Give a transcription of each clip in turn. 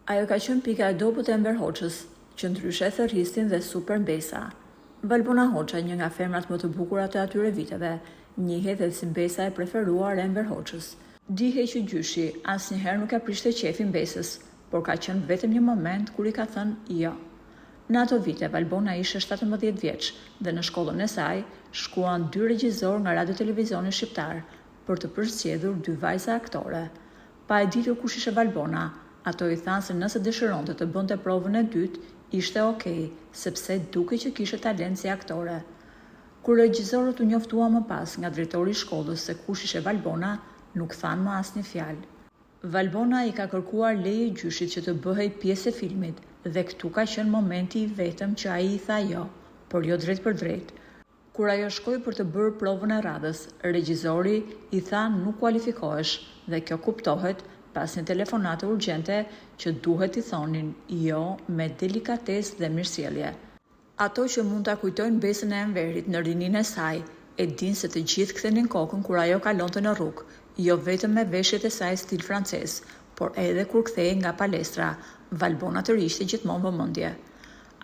Ajo ka qenë pika e dobët e Enver Hoxhës, që ndryshe thërristin dhe super mbesa. Valbona Hoxha, një nga femrat më të bukura të atyre viteve, njihet edhe si mbesa e preferuar e Enver Hoxhës. Dihe që gjyshi asnjëherë nuk e prishte qefin mbesës, por ka qenë vetëm një moment kur i ka thënë jo. Në ato vite, Valbona ishte 17 vjeç dhe në shkollën e saj shkuan 2 regjizor nga radio televizioni shqiptar për të përzgjedhur 2 vajza aktore. Pa e ditur kush ishte Valbona, ato i thanë se nëse dëshironte të bënte provën e dytë, ishte okej, sepse duke që kishte talent si aktore. Kur regjizorët u njoftuan më pas nga drejtori i shkollës se kush ishte Valbona, nuk thanë më asnjë fjalë. Valbona i ka kërkuar leje gjyshit që të bëhej pjesë e filmit dhe këtu ka qenë momenti i vetëm që ai i tha jo, por jo drejt për drejt. Kur ajo shkoi për të bërë provën e radhës, regjizori i tha nuk kualifikohesh dhe kjo kuptohet pas një telefonate urgjente që duhet i thonin jo me delikatesë dhe mirësjellje. Ato që mund ta kujtojnë besën e Enverit në rininë e saj, e dinë se të gjithë kthenin kokën kur ajo kalonte në rrugë, jo vetëm me veshjet e saj stil francez, por edhe kur kthehej nga palestra, Valbona të rishte gjithmonë vëmendje.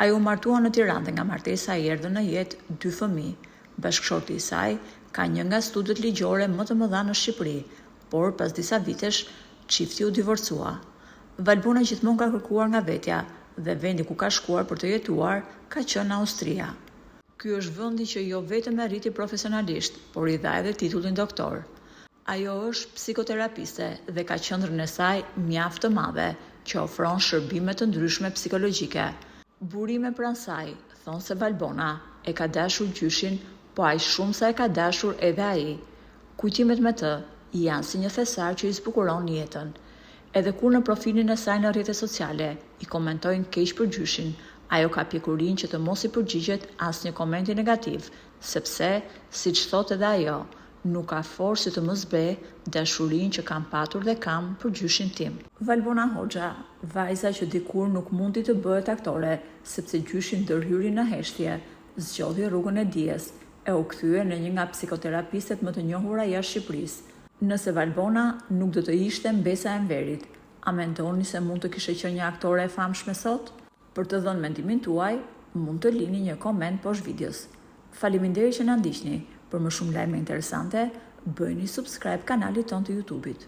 Ajo u martua në Tiranë dhe nga martesa i erdhën në jetë 2 fëmijë. Bashkëshorti i saj ka një nga studiet ligjore më të mëdha në Shqipëri, por pas disa vitesh çifti u divorcua. Valbona gjithmonë ka kërkuar nga vetja dhe vendi ku ka shkuar për të jetuar ka qenë Austria. Ky është vendi që jo vetëm e rriti profesionalisht, por i dha edhe titullin doktor. Ajo është psikoterapiste dhe ka qendrën e saj mjaft të madhe që ofron shërbime të ndryshme psikologjike. Burime pranë saj thonë se Valbona e ka dashur gjyshin, po aq shumë sa e ka dashur edhe ai. Kujtimet me të janë si një thesar që i zbukuron jetën. Edhe kur në profilin e saj në rrjetet sociale i komentojnë keq për gjyshin, ajo ka pjekurinë që të mos i përgjigjet asnjë komenti negativ, sepse, siç thotë edhe ajo, nuk ka forë si të mos be dashurinë që kam patur dhe kam për gjyshin tim. Valbona Hoxha, vajza që dikur nuk mundi të bëhet aktore, sepse gjyshin ndërhyri në heshtje, zgjodhi rrugën e dijes, e u kthye në një nga psikoterapistet më të njohura jashtë Shqipërisë. Nëse Valbona nuk do të ishte mbesa e Enverit, a mendoni se mund të kishte qenë një aktore e famshme sot? Për të dhënë mendimin tuaj, mund të lini një koment poshtë videos. Faleminderit që na ndiqni. Për më shumë lajme interesante, bëjni subscribe kanalit ton të YouTube-it.